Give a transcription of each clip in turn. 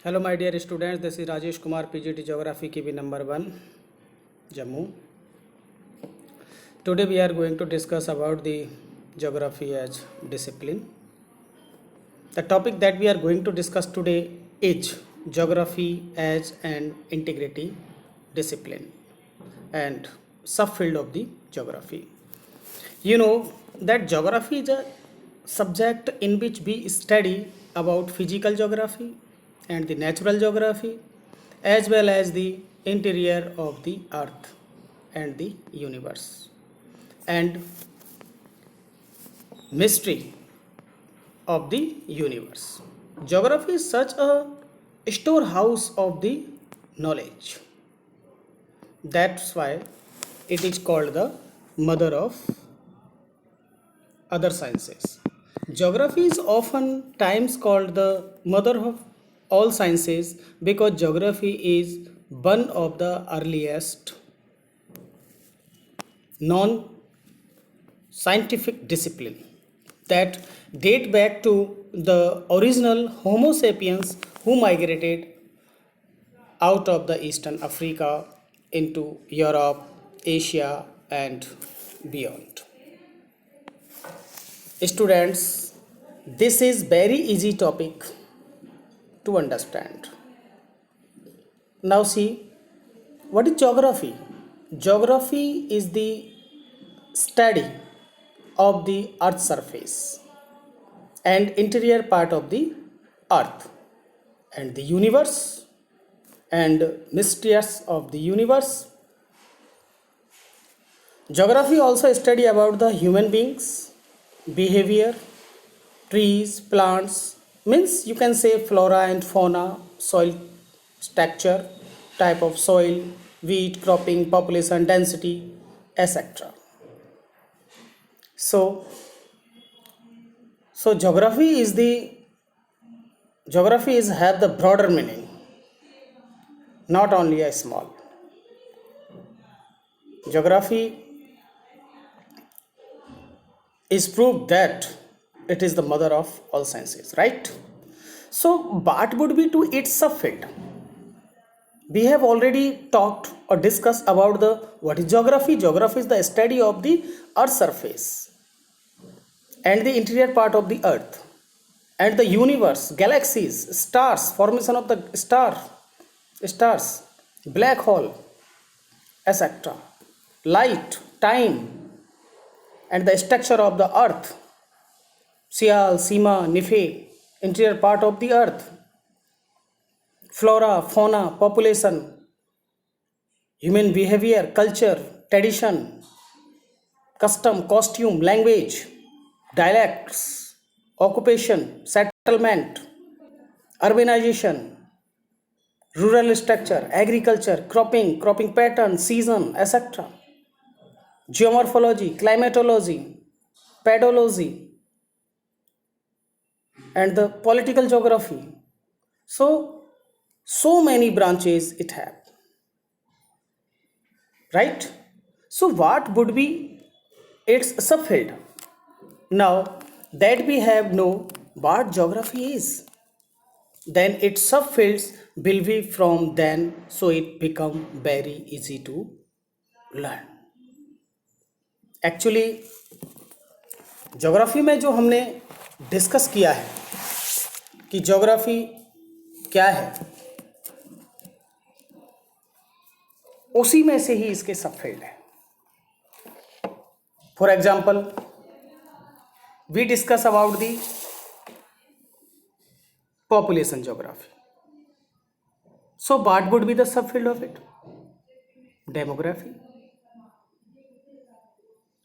Hello, my dear students. This is Rajesh Kumar, PGT Geography KV number 1, Jammu. Today we are going to discuss about the geography as discipline. The topic that we are going to discuss today is geography as an integrity discipline and subfield of the geography. You know that geography is a subject in which we study about physical geography and the natural geography as well as the interior of the earth and the universe and mystery of the universe. Geography is such a storehouse of the knowledge. That's why it is called the mother of other sciences. Geography is often times called the mother of all sciences because geography is one of the earliest non scientific discipline that date back to the original Homo sapiens who migrated out of the eastern Africa into Europe, Asia and beyond. Students, this is very easy topic to understand. Now see, what is geography? Geography is the study of the earth's surface and interior part of the earth and the universe and mysteries of the universe. Geography also study about the human beings, behavior, trees, plants, means you can say flora and fauna, soil structure, type of soil, wheat, cropping, population, density, etc. So, so geography is have the broader meaning, not only a small. Geography is proof that it is the mother of all sciences, right? So, what would be to its subfield? We have already talked or discussed about the what is geography. Geography is the study of the earth's surface and the interior part of the earth and the universe, galaxies, stars, formation of the stars, black hole, etc. Light, time, and the structure of the earth, Sial, Sima, Nephi, interior part of the earth, flora, fauna, population, human behavior, culture, tradition, custom, costume, language, dialects, occupation, settlement, urbanization, rural structure, agriculture, cropping pattern, season, etc. Geomorphology, climatology, pedology, and the political geography. So many branches it have, right? So what would be its subfield? Now that we have know what geography is, then its subfields will be from then, so it become very easy to learn. Actually geography में जो हमने discuss किया है कि geography क्या है, उसी में से ही इसके सबफील्ड है. For example, we discuss about the population geography. So what would be the subfield of it? Demography.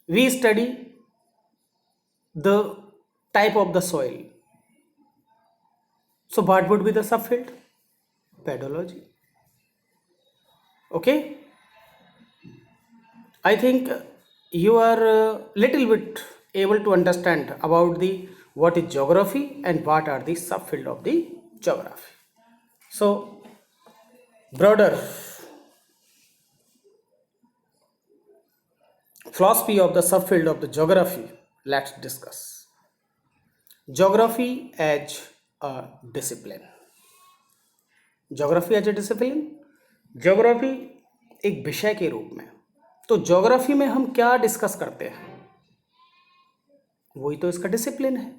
We study the type of the soil. So what would be the subfield? Pedology. Okay. I think you are a little bit able to understand about the what is geography and what are the subfield of the geography. So broader philosophy of the subfield of the geography, let's discuss. Geography as a discipline. Geography as a discipline, geography एक विषय के रूप में। तो geography में हम क्या discuss करते हैं, वही तो इसका डिसिप्लिन है,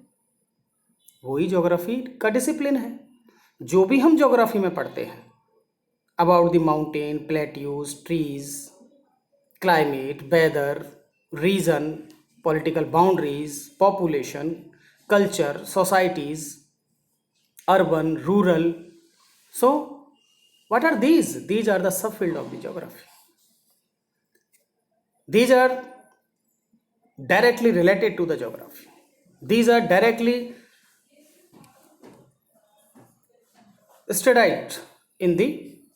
वही ज्योग्राफी का डिसिप्लिन है। जो भी हम ज्योग्राफी में पढ़ते हैं about the mountain, plateaus, trees, climate, weather, region, political boundaries, population, culture, societies, urban, rural. So, what are these? These are the subfield of the geography. These are directly related to the geography. These are directly studied in the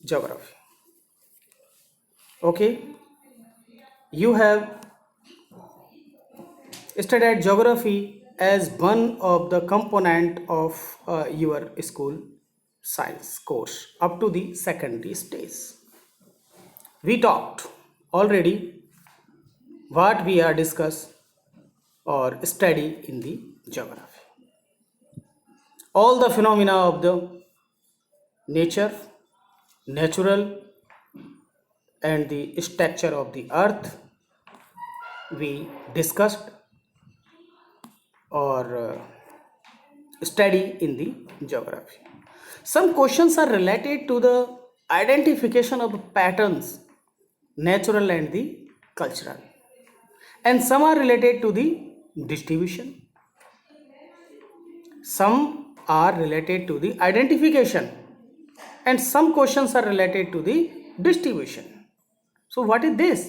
geography. Okay, you have studied geography as one of the component of your school science course up to the secondary stage. We talked already what we are discuss or study in the geography. All the phenomena of the nature, natural, and the structure of the earth we discussed or study in the geography. Some questions are related to the identification of patterns, natural and the cultural, and some are related to the distribution. Some are related to the identification, and some questions are related to the distribution. So, what is this?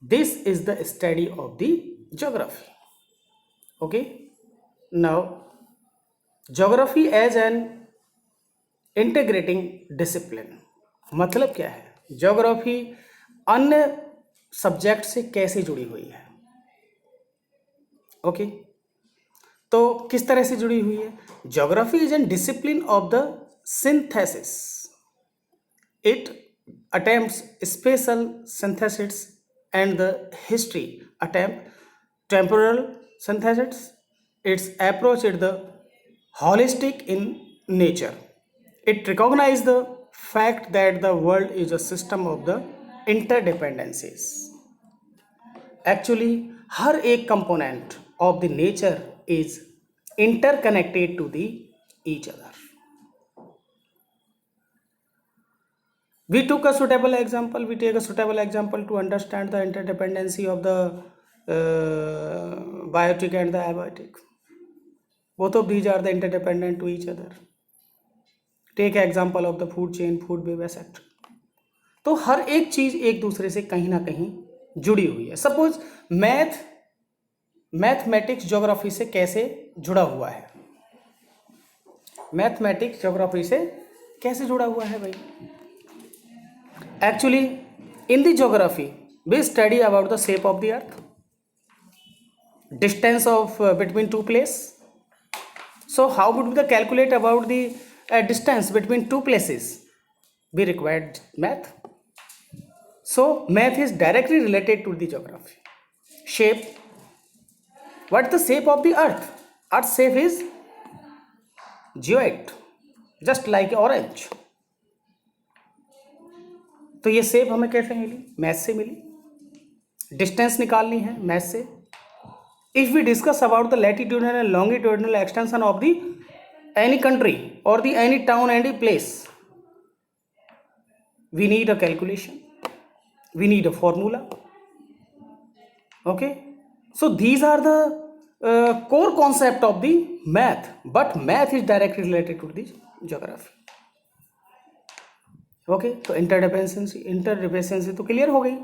This is the study of the geography. Okay, now geography as an integrating discipline, मतलब क्या है? Geography अन्य subject से कैसे जुड़ी हुई है? Okay, तो किस तरह से जुड़ी हुई है? Geography is an discipline of the synthesis. It attempts special synthesis and the history attempt temporal synthesis. Its approach is the holistic in nature. It recognizes the fact that the world is a system of the interdependencies. Actually, हर एक component of the nature is interconnected to the each other. We took a suitable example. We take a suitable example to understand the interdependency of the biotic and the abiotic. Both of these are the interdependent to each other. Take an example of the food chain, food web, etc. तो हर एक चीज एक दूसरे से कहीं ना कहीं जुड़ी हुई है. सपोज मैथमेटिक्स ज्योग्राफी से कैसे जुड़ा हुआ है? मैथमेटिक्स ज्योग्राफी से कैसे जुड़ा हुआ है भाई? Actually, in the geography, we study about the shape of the earth, distance of between two places. So, how would we calculate about the distance between two places? We required math. So, math is directly related to the geography. Shape. What is the shape of the earth? Earth's shape is geoid, just like orange. तो ये shape हमें कैसे मिली? Math से मिली. Distance निकालनी है math से. If we discuss about the latitudinal and longitudinal extension of the any country और the any town and the place, we need a calculation, we need a formula. Okay, so these are the core concept of the math, but math is directly related to the geography. Okay, तो interdependency तो clear हो गई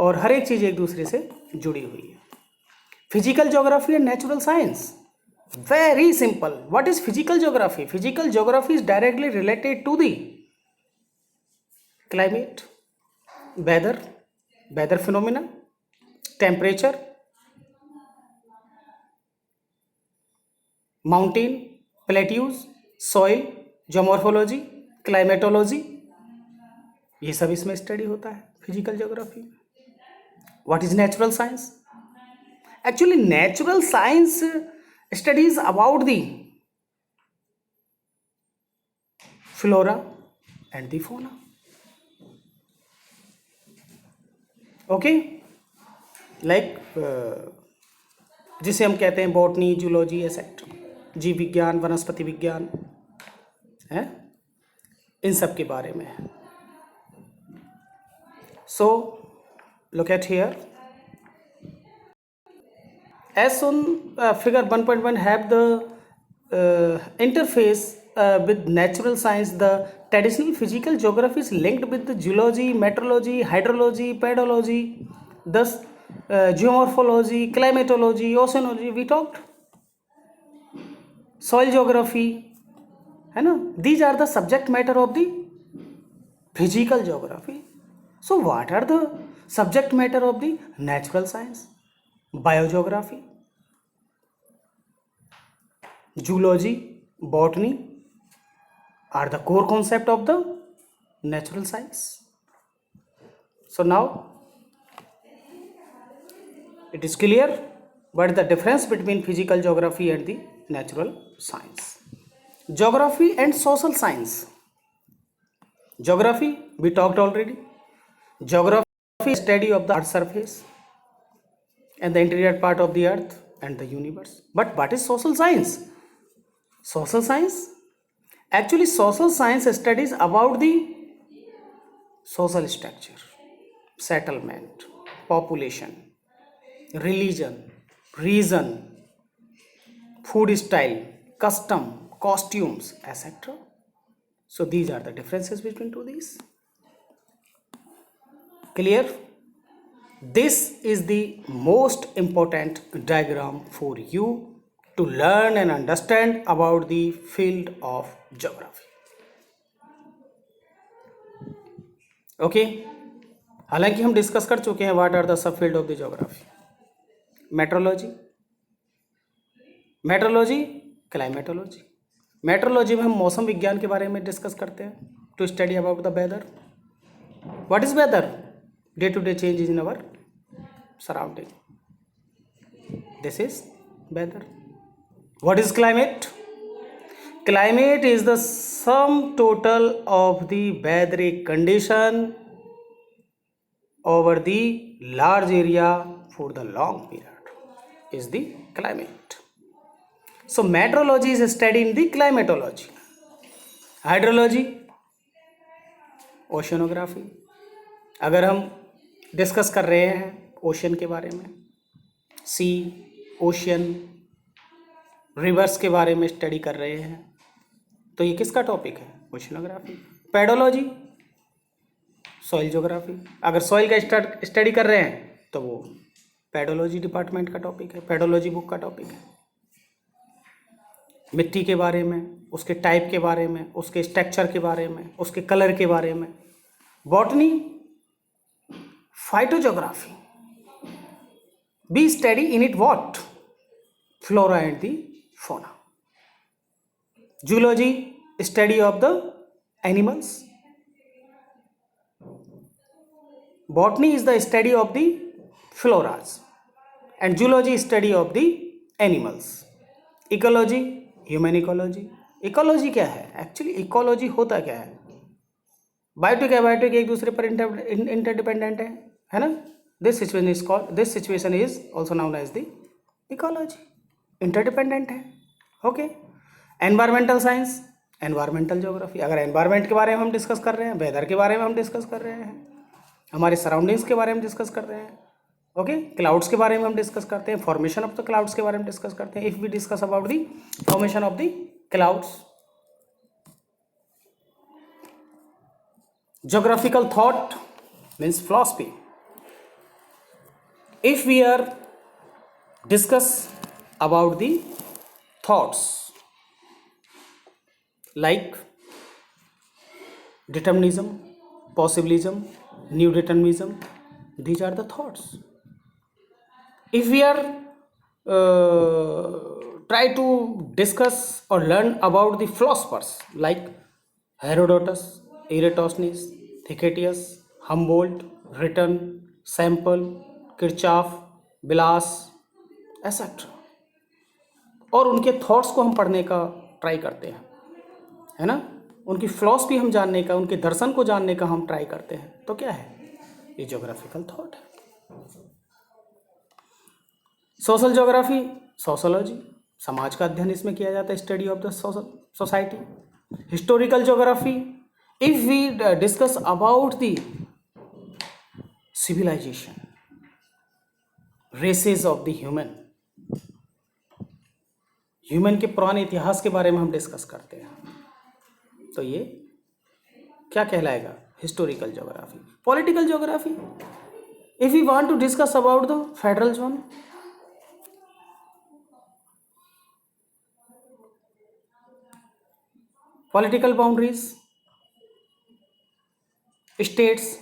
और हर एक चीज एक दूसरे से जुड़ी हुई है. Physical geography and natural science, very simple. What is physical geography? Physical geography is directly related to the climate, weather phenomena, temperature, mountain, plateaus, soil, geomorphology, climatology, ये सब इसमें स्टडी होता है physical geography. What is natural science? Actually natural science studies about the flora and the fauna. Okay, like जिसे हम कहते हैं botany, zoology etcetera, जीव विज्ञान, वनस्पति विज्ञान है, इन सब के बारे में है. So look at here. As shown, figure 1.1 have the interface with natural science. The traditional physical geography is linked with the geology, meteorology, hydrology, pedology, thus geomorphology, climatology, oceanology. We talked soil geography, है ना. These are the subject matter of the physical geography. So what are the subject matter of the natural science? Biogeography, zoology, botany are the core concept of the natural science. So now it is clear what is the difference between physical geography and the natural science. Geography and social science. Geography we talked already. Geography is study of the earth's surface and the interior part of the earth and the universe. But what is social science? Social science, actually social science studies about the social structure, settlement, population, religion, region, food style, custom, costumes, etc. So these are the differences between two these. Clear? This is the most important diagram for you to learn and understand about the field of geography. Okay, हालांकि हम discuss कर चुके हैं what are the subfield of the geography. Meteorology, meteorology, climatology. Meteorology में हम मौसम विज्ञान के बारे में डिस्कस करते हैं to study about the weather. What is weather? Day to day changes in our surrounding. This is weather. What is climate? Climate is the sum total of the weatheric condition over the large area for the long period is the climate. So meteorology is studied in the climatology. Hydrology, oceanography. अगर हम discuss कर रहे हैं ocean के बारे में, सी, ocean, reverse के बारे में स्टडी कर रहे हैं, तो ये किसका टॉपिक है? ओशनोग्राफी. Pedology, soil geography. अगर सॉइल का स्टडी कर रहे हैं तो वो पेडोलॉजी डिपार्टमेंट का टॉपिक है, पेडोलॉजी बुक का टॉपिक है. मिट्टी के बारे में, उसके टाइप के बारे में, उसके स्ट्रक्चर के बारे में, उसके कलर के बारे में. Botany, फाइटोजोग्राफी. We study in it what? Flora and the fauna. Zoology, study of the animals. Botany is the study of the floras and zoology is study of the animals. Ecology, human ecology. Ecology क्या है? Actually ecology होता क्या है? Biotic abiotic एक दूसरे पर interdependent है ना. This situation is also known as the ecology. Interdependent है. Okay. Environmental science, environmental geography. अगर एनवायरमेंट के बारे में हम डिस्कस कर रहे हैं, वेदर के बारे में हम डिस्कस कर रहे हैं, हमारे सराउंडिंग्स के बारे में डिस्कस कर रहे हैं. ओके. क्लाउड्स के बारे में हम डिस्कस करते हैं, फॉर्मेशन ऑफ द क्लाउड्स के बारे में डिस्कस करते हैं. If we discuss about the formation of the clouds. Geographical thought means philosophy. If we are discuss about the thoughts like determinism, possibilism, new determinism, these are the thoughts. If we are try to discuss or learn about the philosophers like Herodotus, Eratosthenes, Thucydides, Humboldt, Newton, Semple, Kirchhoff, Bilas etcetera, और उनके thoughts को हम पढ़ने का try करते हैं, है ना. उनकी फिलॉसफी हम जानने का, उनके दर्शन को जानने का हम ट्राई करते हैं, तो क्या है, ये ज्योग्राफिकल थॉट है। सोशल ज्योग्राफी, सोशोलॉजी, समाज का अध्ययन इसमें किया जाता है, study of the society. Historical geography, if we discuss about the civilization, races of the human के पुराने इतिहास के बारे में हम डिस्कस करते हैं, तो ये क्या कहलाएगा, historical geography. Political geography, if we want to discuss about the federal zone, political boundaries, states,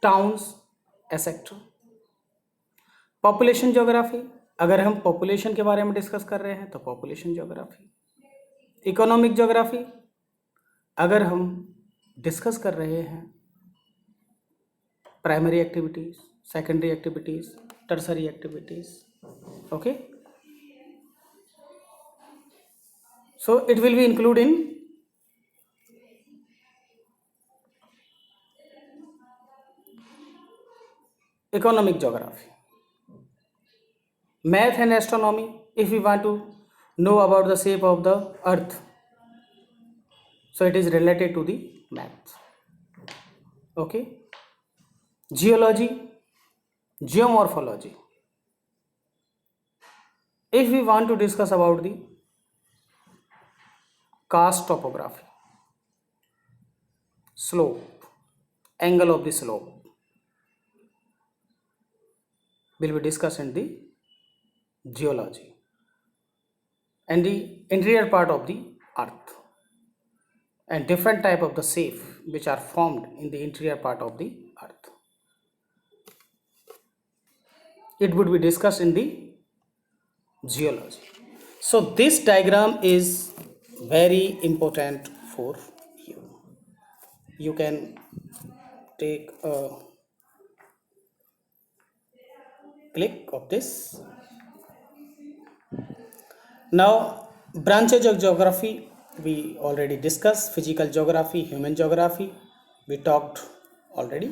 towns, etcetera. Population geography, अगर हम पॉपुलेशन के बारे में डिस्कस कर रहे हैं तो पॉपुलेशन ज्योग्राफी। इकोनॉमिक ज्योग्राफी, अगर हम डिस्कस कर रहे हैं primary activities, secondary activities, tertiary activities, okay, so it will be include in economic geography. Math and astronomy, if we want to know about the shape of the earth, so it is related to the math, okay. Geology, geomorphology, if we want to discuss about the karst topography, slope, angle of the slope will be discussed in the geology, and the interior part of the earth and different type of the shape which are formed in the interior part of the earth, it would be discussed in the geology. So this diagram is very important for you. You can take a click of this. Now branches of geography we already discussed. Physical geography, human geography we talked already.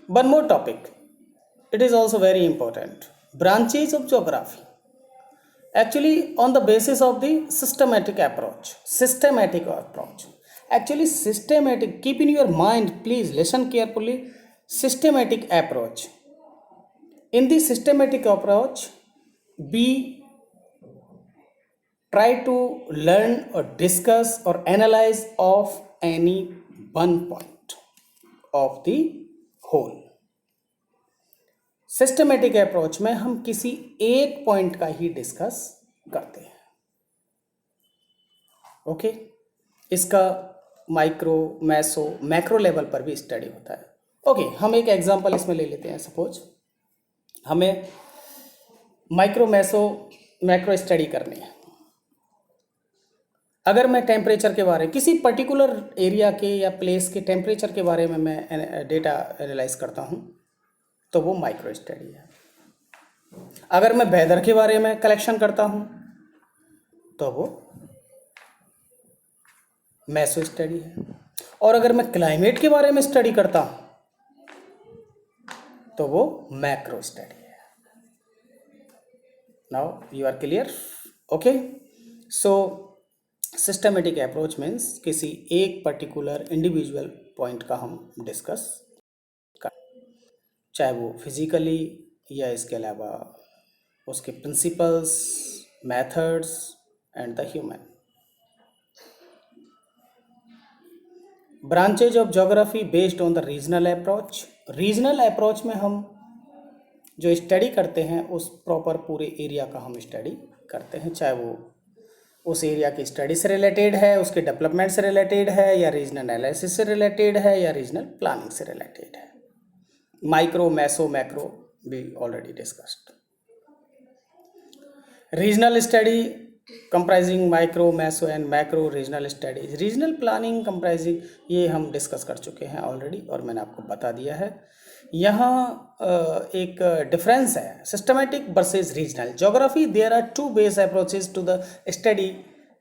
One more topic, it is also very important. Branches of geography, actually on the basis of the systematic approach. Actually systematic, keep in your mind, please listen carefully. Systematic approach, in the systematic approach we try to learn or discuss or analyze of any one point of the whole. Systematic approach में हम किसी एक point का ही discuss करते हैं, okay. इसका micro, meso, macro level पर भी स्टडी होता है, ओके। हम एक एग्जांपल इसमें ले लेते हैं। सपोज हमें माइक्रो, मैसो, मैक्रो स्टडी करनी है। अगर मैं टेम्परेचर के बारे में, किसी पर्टिकुलर एरिया के या प्लेस के टेम्परेचर के बारे में मैं डेटा एनालाइज करता हूँ तो वो माइक्रो स्टडी है। अगर मैं वेदर के बारे में कलेक्शन करता हूँ तो वो मैसो स्टडी है। और अगर मैं क्लाइमेट के बारे में स्टडी करता हूँ तो वो मैक्रो स्टडी है। Now you are clear, okay. So systematic approach means किसी एक पर्टिकुलर इंडिविजुअल पॉइंट का हम डिस्कस कर, चाहे वो फिजिकली या इसके अलावा उसके principles, methods and the human. Branches of geography based on the regional approach. Regional approach में हम जो स्टडी करते हैं उस प्रॉपर पूरे एरिया का हम स्टडी करते हैं, चाहे वो उस एरिया की स्टडी से रिलेटेड है, उसके डेवलपमेंट से रिलेटेड है, या रीजनल एनालिसिस से रिलेटेड है, या रीजनल प्लानिंग से रिलेटेड है। माइक्रो, मैसो, मैक्रो भी already discussed. Regional study comprising micro, meso and macro regional studies. Regional planning comprising, ये हम डिस्कस कर चुके हैं ऑलरेडी और मैंने आपको बता दिया है। यहाँ एक डिफरेंस है systematic versus regional geography. There are two base approaches to the study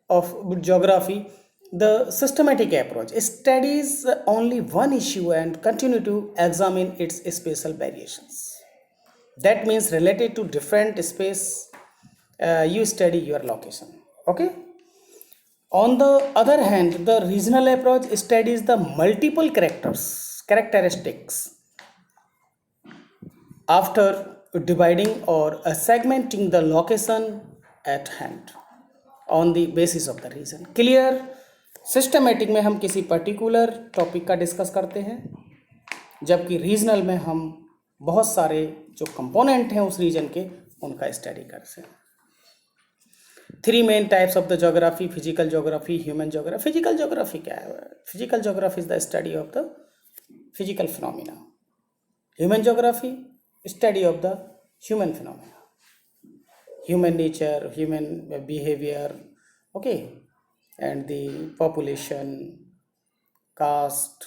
of geography, the systematic approach studies only one issue and continue to examine its spatial variations. That means related to different space, you study your location. Okay. On the other hand, the regional approach studies the multiple characteristics after dividing or segmenting the location at hand on the basis of the region. Clear? Systematic में हम किसी particular topic का discuss करते हैं, जबकि regional में हम बहुत सारे जो कंपोनेंट हैं उस रीजन के उनका स्टडी करते हैं. Three main types of the geography: physical geography, human geography. Physical geography क्या है? Physical geography is the study of the physical phenomena. Human geography study of the human phenomena, human nature, human behavior, okay, and the population, caste,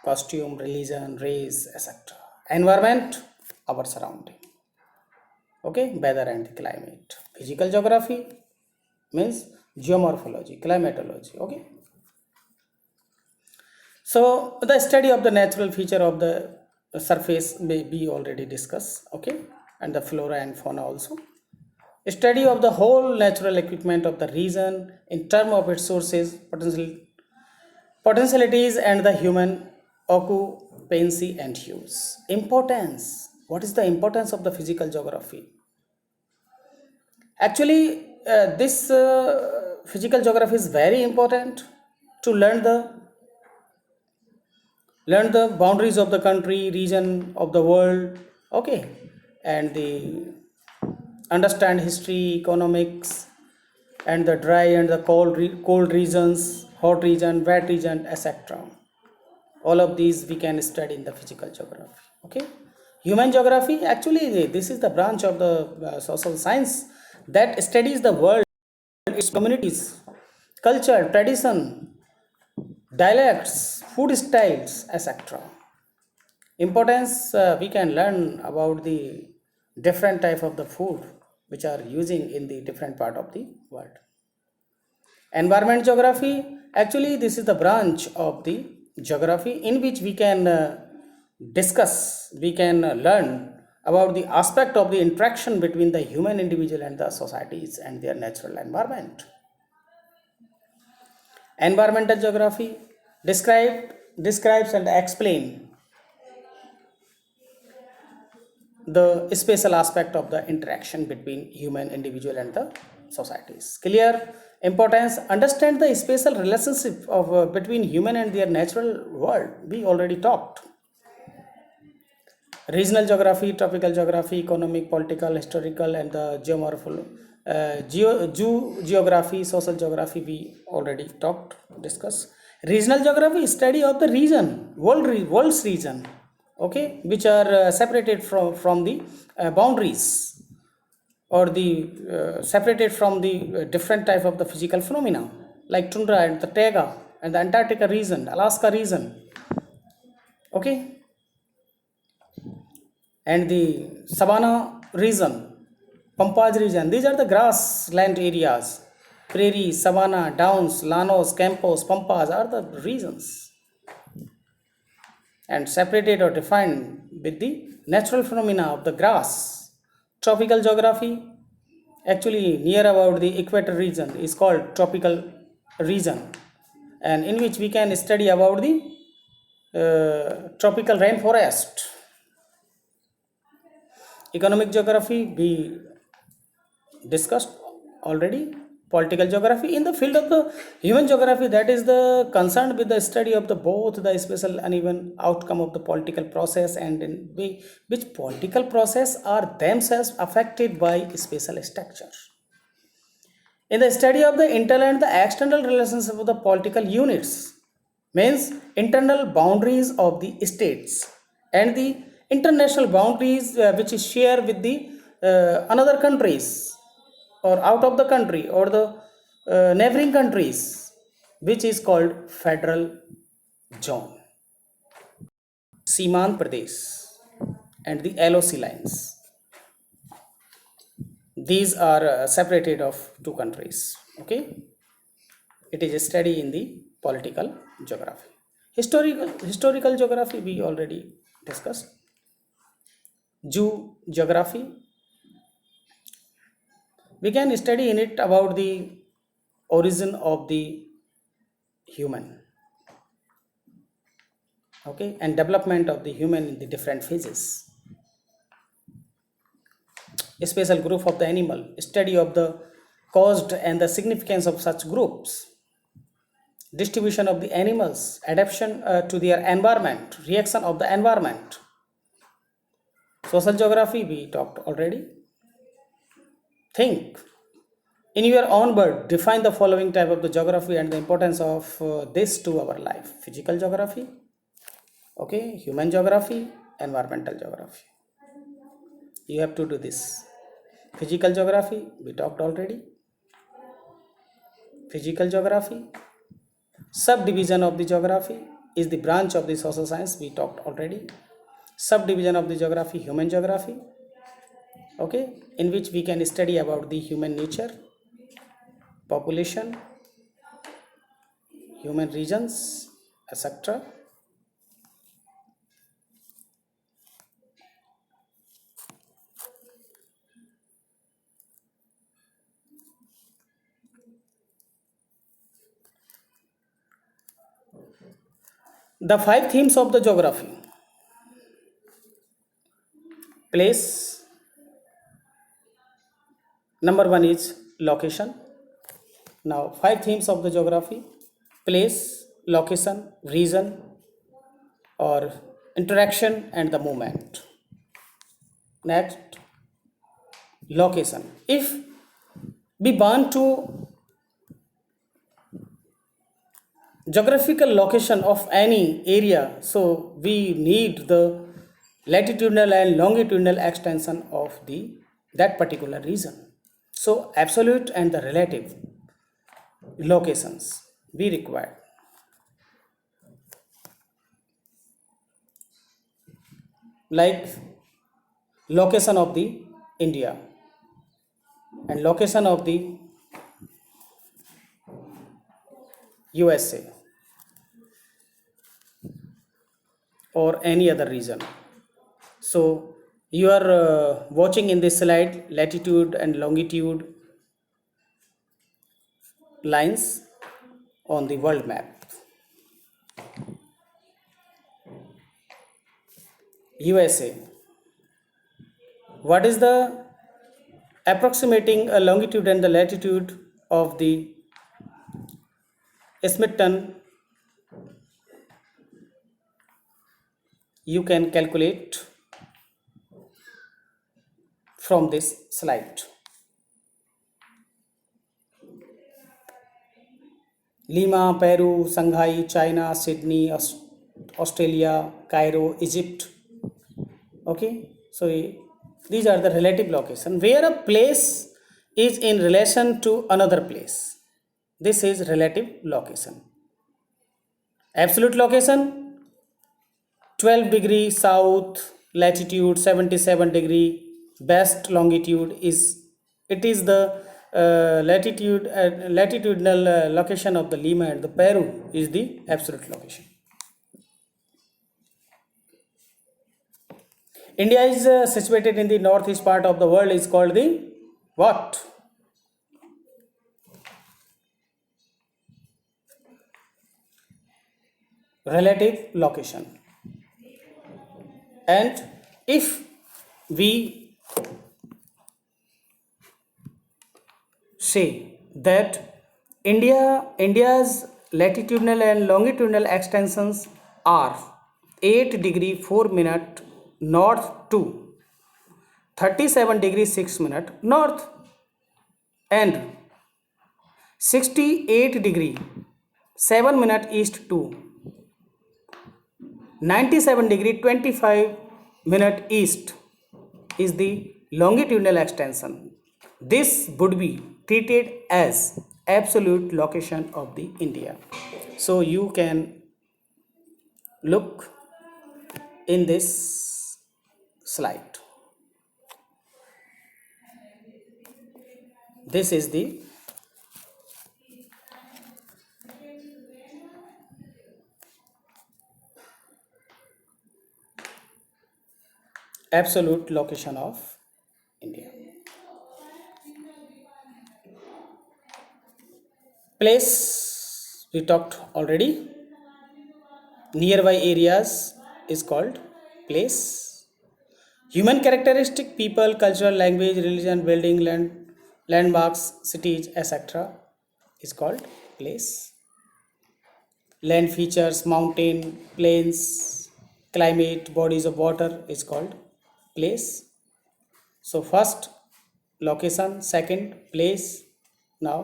costume, religion, race, etc. Environment, our surrounding, okay, weather and climate. Physical geography means geomorphology, climatology, okay. So the study of the natural feature of the surface may be already discussed, okay, and the flora and fauna also. Study of the whole natural equipment of the region in terms of its sources, potentialities, and the human occupancy and use. Importance. What is the importance of the physical geography? Actually, this physical geography is very important to learn the boundaries of the country, region of the world, okay, and the understand history, economics, and the dry and the cold regions, hot region, wet region, etc. All of these we can study in the physical geography. Okay. Human geography, actually this is the branch of the social science that studies the world, its communities, culture, tradition, dialects, food styles, etc. Importance, we can learn about the different type of the food which are using in the different part of the world. Environment geography, actually this is the branch of the geography in which we can discuss, we can learn about the aspect of the interaction between the human individual and the societies and their natural environment. Environmental geography describes and explain the spatial aspect of the interaction between human individual and the societies. Clear? Importance, understand the spatial relationship of between human and their natural world. We already talked. Regional geography, tropical geography, economic, political, historical, and the geography, social geography, we already talked, discussed. Regional geography, study of the region, world's region, okay, which are separated from the boundaries, or the separated from the different type of the physical phenomena like tundra and the taiga and the Antarctica region, Alaska region, okay, and the savanna region, Pampas region. These are the grassland areas. Prairie, savanna, downs, llanos, campos, pampas are the regions, and separated or defined with the natural phenomena of the grass. Tropical geography, actually near about the equator region, is called tropical region, and in which we can study about the tropical rainforest. Economic geography we discussed already. Political geography, in the field of the human geography, that is the concerned with the study of the both the spatial uneven outcome of the political process and in which political process are themselves affected by spatial structure. In the study of the internal and the external relationship of the political units, means internal boundaries of the states and the international boundaries which is shared with the another countries or out of the country or the neighboring countries, which is called federal zone, Seeman Pradesh, and the LOC lines. These are separated of two countries, okay. It is a study in the political geography. Historical geography we already discussed. Geography, we can study in it about the origin of the human, okay, and development of the human in the different phases. A special group of the animal, study of the caused and the significance of such groups, distribution of the animals, adaptation to their environment, reaction of the environment. Social geography we talked already. Think in your own word, define the following type of the geography and the importance of this to our life. Physical geography, okay, human geography, environmental geography. You have to do this. Physical geography we talked already. Physical geography, subdivision of the geography is the branch of the social science we talked already. Subdivision of the geography, human geography, okay, in which we can study about the human nature, population, human regions, etc. The five themes of the geography: place. Number one is location. Now, five themes of the geography: place, location, region, or interaction, and the movement. Next, location. If we want to geographical location of any area, so we need the latitudinal and longitudinal extension of the that particular region. So absolute and the relative locations we require. Like location of the India and location of the USA or any other region. So you are watching in this slide latitude and longitude lines on the world map. USA. What is the approximating longitude and the latitude of the Smithton? You can calculate from this slide. Lima, Peru, Shanghai, China, Sydney, Australia, Cairo, Egypt. Okay, so these are the relative location where a place is in relation to another place. This is relative location. Absolute location, 12 degree south latitude, 77 degree west longitude is, it is the latitudinal location of the Lima, and the Peru is the absolute location. India is situated in the northeast part of the world, is called the what? Relative location. And if we say that India's latitudinal and longitudinal extensions are 8 degree 4 minute north to 37 degree 6 minute north and 68 degree 7 minute east to 97 degree 25 minute east is the longitudinal extension. This would be treated as absolute location of the India. So you can look in this slide. This is the absolute location of India. Place we talked already. Nearby areas is called place. Human characteristic, people, cultural, language, religion, building, landmarks, cities, etc. is called place. Land features, mountain, plains, climate, bodies of water is called place. So first location, second place, now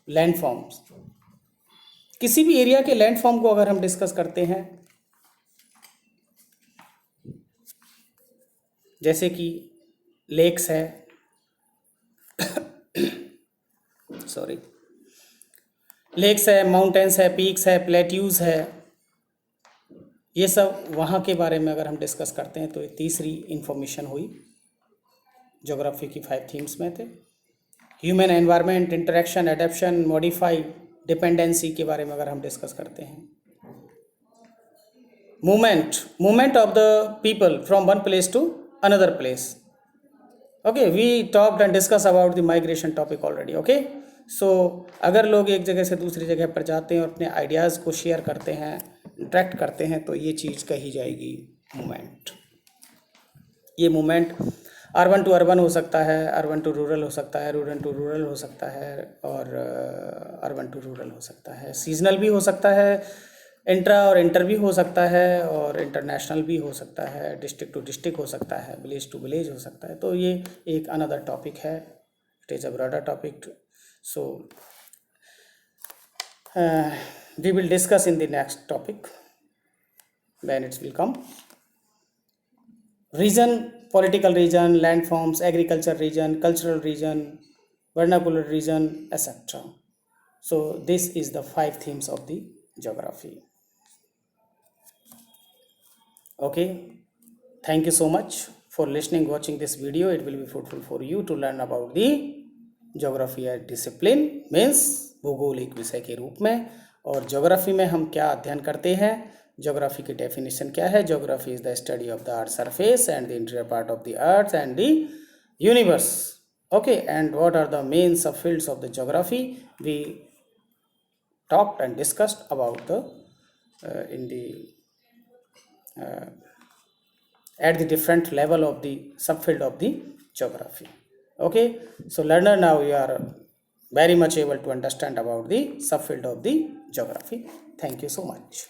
landforms. किसी भी area के landform को अगर हम discuss करते हैं, जैसे कि लेक्स है, सॉरी, लेक्स है, माउंटेन्स है, पीक्स है, प्लेट्यूज है, ये सब वहाँ के बारे में अगर हम डिस्कस करते हैं तो ये तीसरी इंफॉर्मेशन हुई ज्योग्राफी की 5 थीम्स में थे. Human environment, interaction, adaptation, modify, dependency के बारे में अगर हम डिस्कस करते हैं. Movement of the people from one place to another place. Okay, we talked and discuss about the migration topic already. Okay, so अगर लोग एक जगह से दूसरी जगह पर जाते हैं और अपने आइडियाज़ को शेयर करते हैं, इंटरेक्ट करते हैं, तो ये चीज़ कही जाएगी मूवमेंट. ये मूवमेंट अर्बन टू अर्बन हो सकता है, अर्बन टू रूरल हो सकता है, रूरल टू रूरल हो सकता है, और अर्बन टू रूरल हो सकता है. सीजनल भी हो सकता है, इंट्रा और इंटर भी हो सकता है, और इंटरनेशनल भी हो सकता है, डिस्ट्रिक्ट टू डिस्ट्रिक्ट हो सकता है, विलेज टू विलेज हो सकता है. तो ये एक अनदर टॉपिक है. It is a broader topic. So we will discuss in the next topic when it will come. Region, political region, landforms, agriculture region, cultural region, vernacular region, etc. So this is the 5 themes of the geography. Okay, thank you so much for listening, watching this video. It will be fruitful for you to learn about the geography as discipline, means भूगोल एक विषय के रूप में. और geography में हम क्या अध्ययन करते हैं, ज्योग्राफी की डेफिनेशन क्या है. Geography is the study of the earth surface and the interior part of the earth and the universe. Okay, and what are the main sub fields of the geography. We talked and discussed about the in the at the different level of the subfield of the geography. Okay, so learner, now you are very much able to understand about the subfield of the geography. Thank you so much.